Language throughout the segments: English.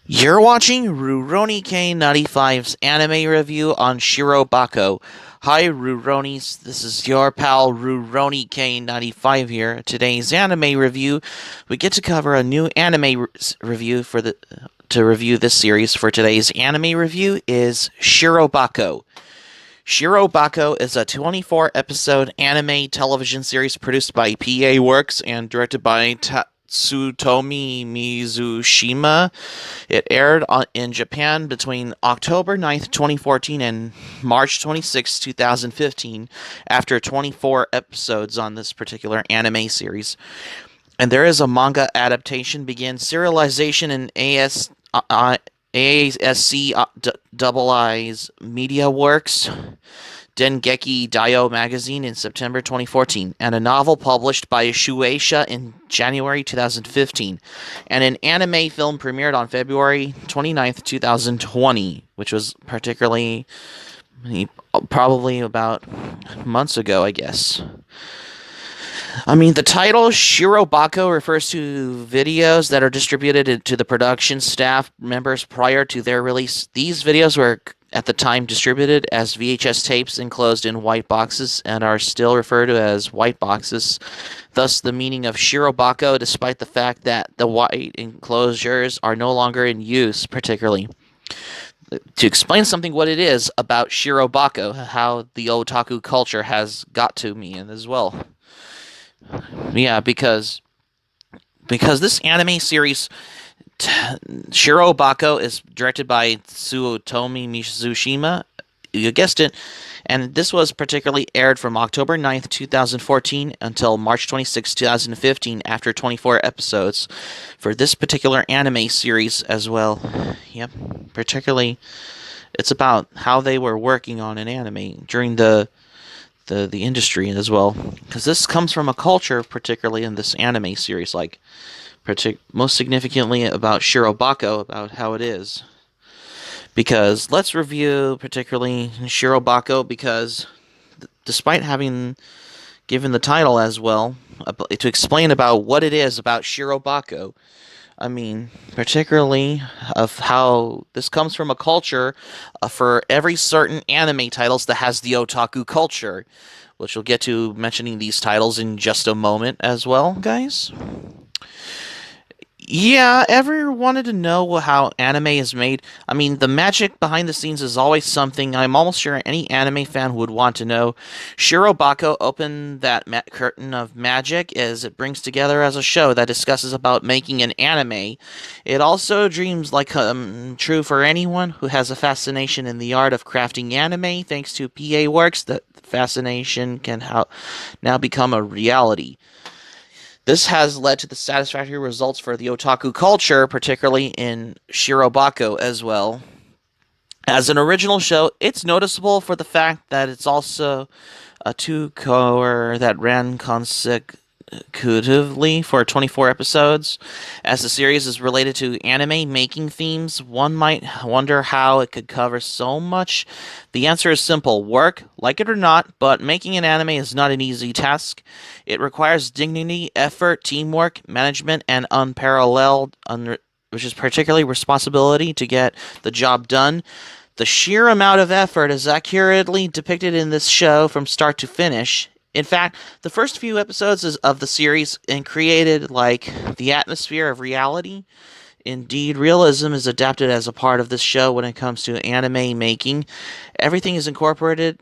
You're watching Rurouni K95's anime review on Shirobako. Hi Ruronis, this is your pal Rurouni K95 here. Today's anime review, we get to cover a new review to review this series. For today's anime review is Shirobako. Shirobako is a 24 episode anime television series produced by PA Works and directed by Tsutomi Mizushima. It aired in Japan between October 9th, 2014 and March 26, 2015, after 24 episodes on this particular anime series. And there is a manga adaptation, begins serialization in ASC Double I's Media Works, Dengeki Daio magazine in September 2014, and a novel published by Shueisha in January 2015, and an anime film premiered on February 29th, 2020, which was probably about months ago, I guess. The title Shirobako refers to videos that are distributed to the production staff members prior to their release. These videos were at the time distributed as VHS tapes enclosed in white boxes and are still referred to as white boxes. Thus, the meaning of Shirobako, despite the fact that the white enclosures are no longer in use, particularly. To explain something what it is about Shirobako, how the otaku culture has got to me and as well. Yeah, because this anime series, Shirobako, is directed by Tsutomi Mizushima. You guessed it. And this was particularly aired from October 9th, 2014 until March 26, 2015, after 24 episodes for this particular anime series as well. Yep, particularly it's about how they were working on an anime during the industry as well, because this comes from a culture, particularly in this anime series, like most significantly about Shirobako, about how it is. Because let's review particularly Shirobako, because despite having given the title as well, to explain about what it is about Shirobako, particularly of how this comes from a culture for every certain anime titles that has the otaku culture, which we'll get to mentioning these titles in just a moment as well, guys. Yeah, ever wanted to know how anime is made? The magic behind the scenes is always something I'm almost sure any anime fan would want to know. Shirobako opened that curtain of magic as it brings together as a show that discusses about making an anime. It also dreams like true for anyone who has a fascination in the art of crafting anime. Thanks to PA Works, that fascination can now become a reality. This has led to the satisfactory results for the otaku culture, particularly in Shirobako as well. As an original show, it's noticeable for the fact that it's also a two-cour that ran consecutively for 24 episodes. As the series is related to anime making themes, one might wonder how it could cover so much. The answer is simple: work, like it or not, but making an anime is not an easy task. It requires dignity, effort, teamwork, management, and which is particularly responsibility to get the job done. The sheer amount of effort is accurately depicted in this show from start to finish. In fact, the first few episodes of the series created like the atmosphere of reality. Indeed, realism is adapted as a part of this show when it comes to anime making. Everything is incorporated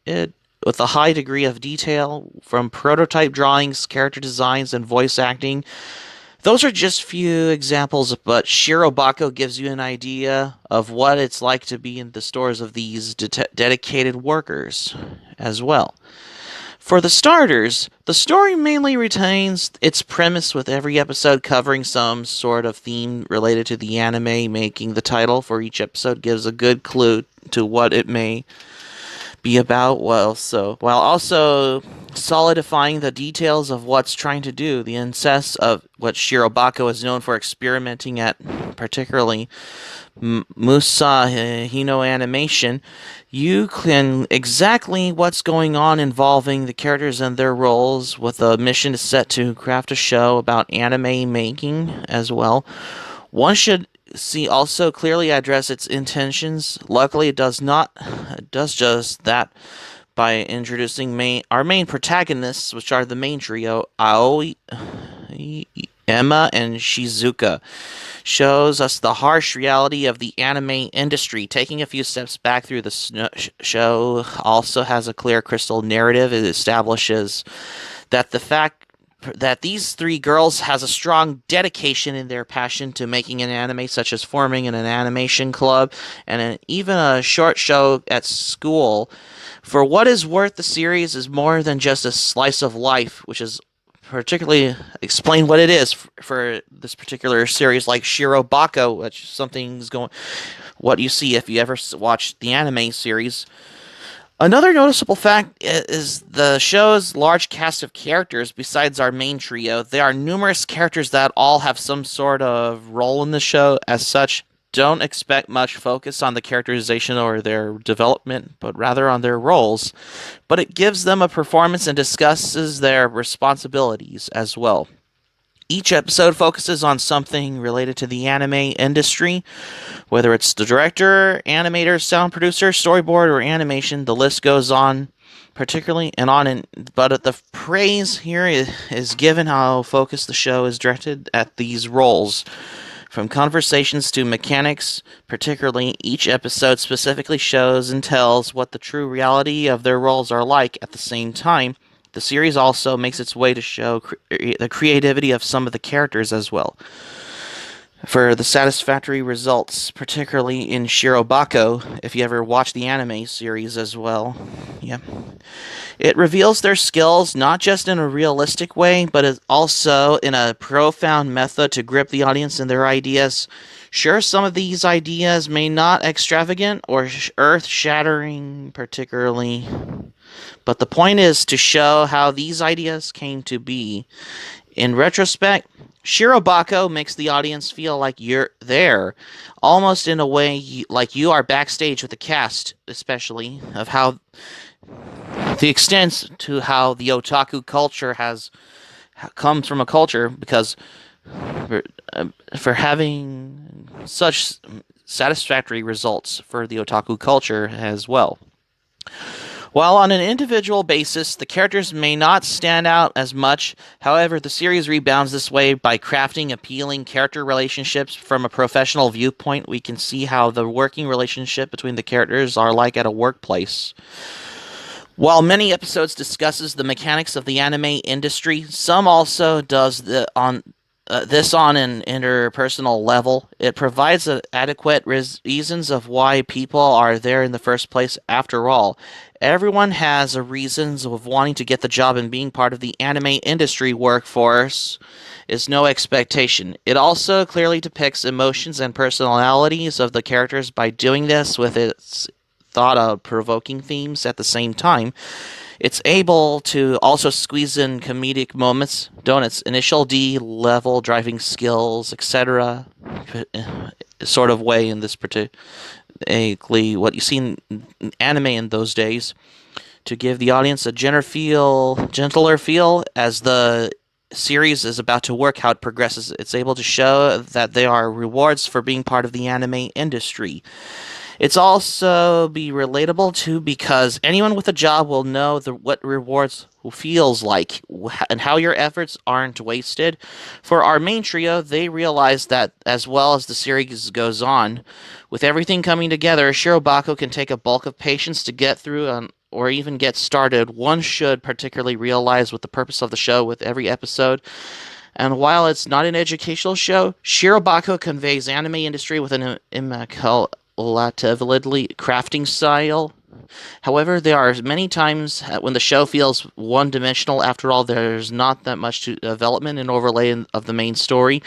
with a high degree of detail, from prototype drawings, character designs, and voice acting. Those are just few examples, but Shirobako gives you an idea of what it's like to be in the stores of these dedicated workers as well. For the starters, the story mainly retains its premise, with every episode covering some sort of theme related to the anime, making the title for each episode gives a good clue to what it may be about, while also solidifying the details of what's trying to do. The incest of what Shirobako is known for experimenting at, particularly Musa Hino animation, you can exactly what's going on involving the characters and their roles, with a mission set to craft a show about anime making as well. One should see also clearly address its intentions. Luckily, it does not. It does just that by introducing our main protagonists, which are the main trio, Aoi, Emma, and Shizuka. Shows us the harsh reality of the anime industry. Taking a few steps back through the show also has a clear crystal narrative. It establishes that the fact that these three girls has a strong dedication in their passion to making an anime, such as forming an animation club and even a short show at school. For what is worth, the series is more than just a slice of life, which is particularly explain what it is for this particular series, like Shirobako, which something's going, what you see if you ever watch the anime series. Another noticeable fact is the show's large cast of characters. Besides our main trio, there are numerous characters that all have some sort of role in the show. As such, don't expect much focus on the characterization or their development, but rather on their roles. But it gives them a performance and discusses their responsibilities as well. Each episode focuses on something related to the anime industry, whether it's the director, animator, sound producer, storyboard, or animation. The list goes on, particularly and on. But the praise here is given how focused the show is directed at these roles. From conversations to mechanics, particularly, each episode specifically shows and tells what the true reality of their roles are like. At the same time, the series also makes its way to show the creativity of some of the characters as well. For the satisfactory results, particularly in Shirobako, if you ever watch the anime series as well. Yeah. It reveals their skills not just in a realistic way, but also in a profound method to grip the audience and their ideas. Sure, some of these ideas may not extravagant or earth-shattering particularly, but the point is to show how these ideas came to be. In retrospect, Shirobako makes the audience feel like you're there, almost in a way like you are backstage with the cast, especially of how the extent to how the otaku culture has comes from a culture because for, for having such satisfactory results for the otaku culture as well. While on an individual basis, the characters may not stand out as much, however, the series rebounds this way by crafting appealing character relationships from a professional viewpoint. We can see how the working relationship between the characters are like at a workplace. While many episodes discusses the mechanics of the anime industry, some also does this on an interpersonal level. It provides adequate reasons of why people are there in the first place. After all, everyone has a reasons of wanting to get the job, and being part of the anime industry workforce is no expectation. It also clearly depicts emotions and personalities of the characters by doing this with its thought-provoking themes at the same time. It's able to also squeeze in comedic moments, don't its initial D level driving skills, etc. Sort of way in this particularly what you see in anime in those days to give the audience a gentler feel as the series is about to work, how it progresses. It's able to show that there are rewards for being part of the anime industry. It's also be relatable too because anyone with a job will know what rewards feels like and how your efforts aren't wasted. For our main trio, they realize that as well as the series goes on, with everything coming together, Shirobako can take a bulk of patience to get through or even get started. One should particularly realize what the purpose of the show with every episode. And while it's not an educational show, Shirobako conveys anime industry with an immaculate crafting style. However, there are many times when the show feels one-dimensional. After all, there's not that much development and overlay of the main story.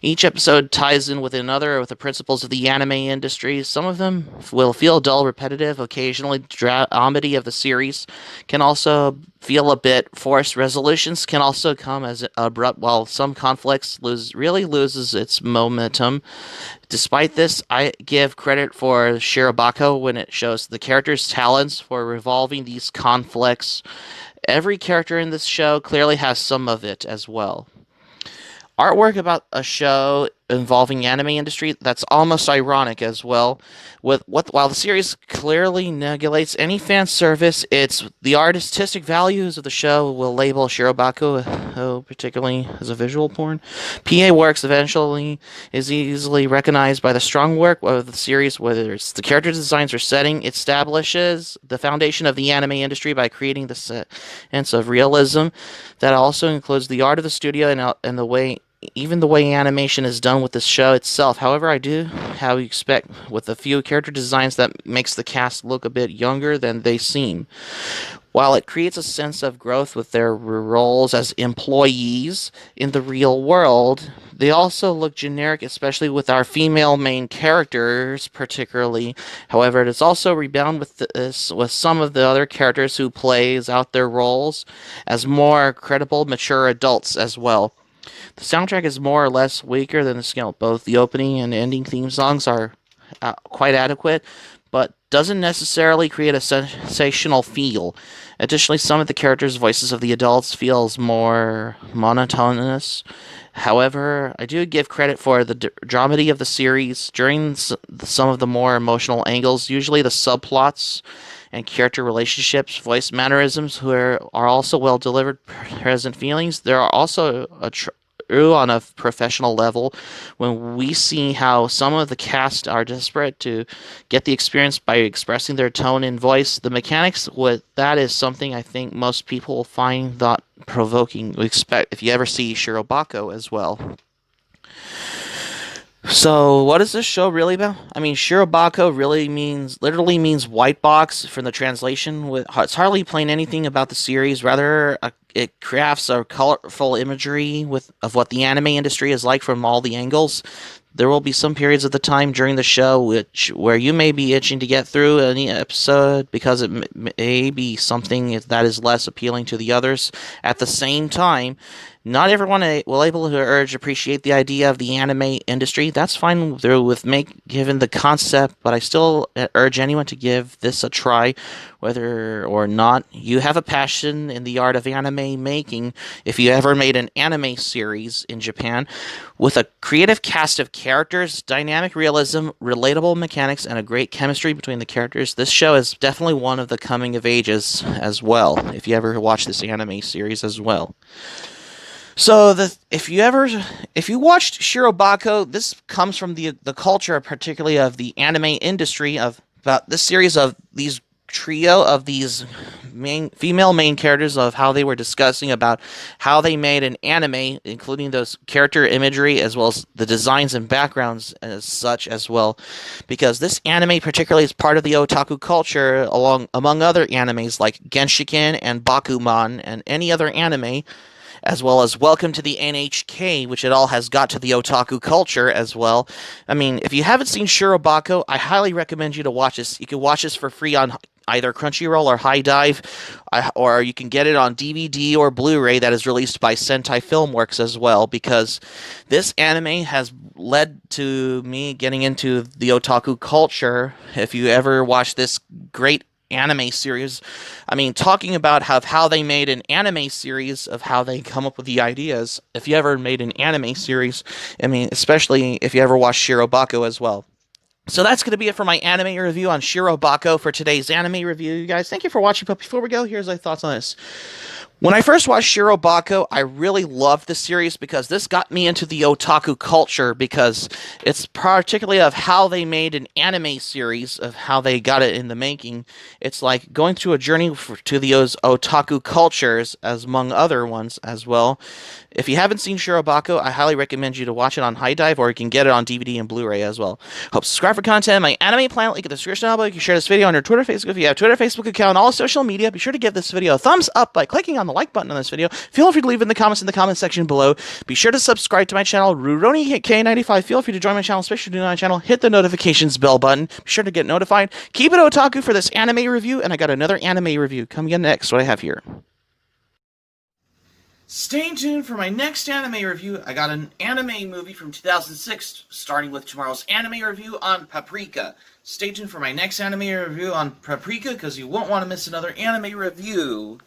Each episode ties in with another with the principles of the anime industry. Some of them will feel dull, repetitive. Occasionally, dramedy of the series can also feel a bit forced. Resolutions can also come as abrupt, while some conflicts really loses its momentum. Despite this, I give credit for Shirobako when it shows the character's talents for revolving these conflicts. Every character in this show clearly has some of it as well. Artwork about a show involving anime industry, that's almost ironic as well. While the series clearly neglects any fan service, it's the artistic values of the show will label Shirobako, particularly as a visual porn. PA works eventually is easily recognized by the strong work of the series, whether it's the character designs or setting. It establishes the foundation of the anime industry by creating the sense of realism that also includes the art of the studio and the way even the way animation is done with the show itself. However, I do how you expect with a few character designs that makes the cast look a bit younger than they seem. While it creates a sense of growth with their roles as employees in the real world, they also look generic, especially with our female main characters, particularly. However, it is also rebound with this with some of the other characters who plays out their roles as more credible, mature adults as well. The soundtrack is more or less weaker than the scale. Both the opening and ending theme songs are quite adequate, but doesn't necessarily create a sensational feel. Additionally, some of the characters' voices of the adults feels more monotonous. However, I do give credit for the dramedy of the series during some of the more emotional angles, usually the subplots and character relationships, voice mannerisms, who are also well delivered, present feelings. There are also on a professional level when we see how some of the cast are desperate to get the experience by expressing their tone and voice. The mechanics with that is something I think most people find thought provoking. We expect if you ever see Shirobako as well. So, what is this show really about? I mean, Shirobako literally means white box from the translation. It's hardly plain anything about the series. Rather, it crafts a colorful imagery of what the anime industry is like from all the angles. There will be some periods of the time during the show where you may be itching to get through any episode because it may be something that is less appealing to the others. At the same time, not everyone will able to appreciate the idea of the anime industry. That's fine through with given the concept, but I still urge anyone to give this a try, whether or not you have a passion in the art of anime making. If you ever made an anime series in Japan with a creative cast of characters, dynamic realism, relatable mechanics, and a great chemistry between the characters, this show is definitely one of the coming of ages as well. If you ever watch this anime series as well. So if you watched Shirobako, this comes from the culture, particularly of the anime industry, of about this series of these trio of these female main characters, of how they were discussing about how they made an anime, including those character imagery as well as the designs and backgrounds as such as well, because this anime particularly is part of the otaku culture among other animes like Genshiken and Bakuman and any other anime, as well as Welcome to the NHK, which it all has got to the otaku culture as well. I mean, if you haven't seen Shirobako, I highly recommend you to watch this. You can watch this for free on either Crunchyroll or High Dive, or you can get it on DVD or Blu-ray that is released by Sentai Filmworks as well, because this anime has led to me getting into the otaku culture. If you ever watch this great anime series, I mean, talking about how they made an anime series, of how they come up with the ideas. If you ever made an anime series, I mean, especially if you ever watched Shirobako as well. So that's going to be it for my anime review on Shirobako for today's anime review, you guys. Thank you for watching, but before we go, here's my thoughts on this. When I first watched Shirobako, I really loved the series because this got me into the otaku culture, because it's particularly of how they made an anime series, of how they got it in the making. It's like going through a journey to those otaku cultures, as among other ones as well. If you haven't seen Shirobako, I highly recommend you to watch it on High Dive, or you can get it on DVD and Blu-ray as well. Hope subscribe for content. My anime planet, link in the description below. You can share this video on your Twitter, Facebook. If you have Twitter, Facebook account, all social media, be sure to give this video a thumbs up by clicking on the like button on this video. Feel free to leave in the comments section below. Be sure to subscribe to my channel, Rurouni K95. Feel free to join my channel, especially to my channel. Hit the notifications bell button. Be sure to get notified. Keep it otaku for this anime review, and I got another anime review coming in next. What I have here. Stay tuned for my next anime review. I got an anime movie from 2006, starting with tomorrow's anime review on Paprika. Stay tuned for my next anime review on Paprika, because you won't want to miss another anime review.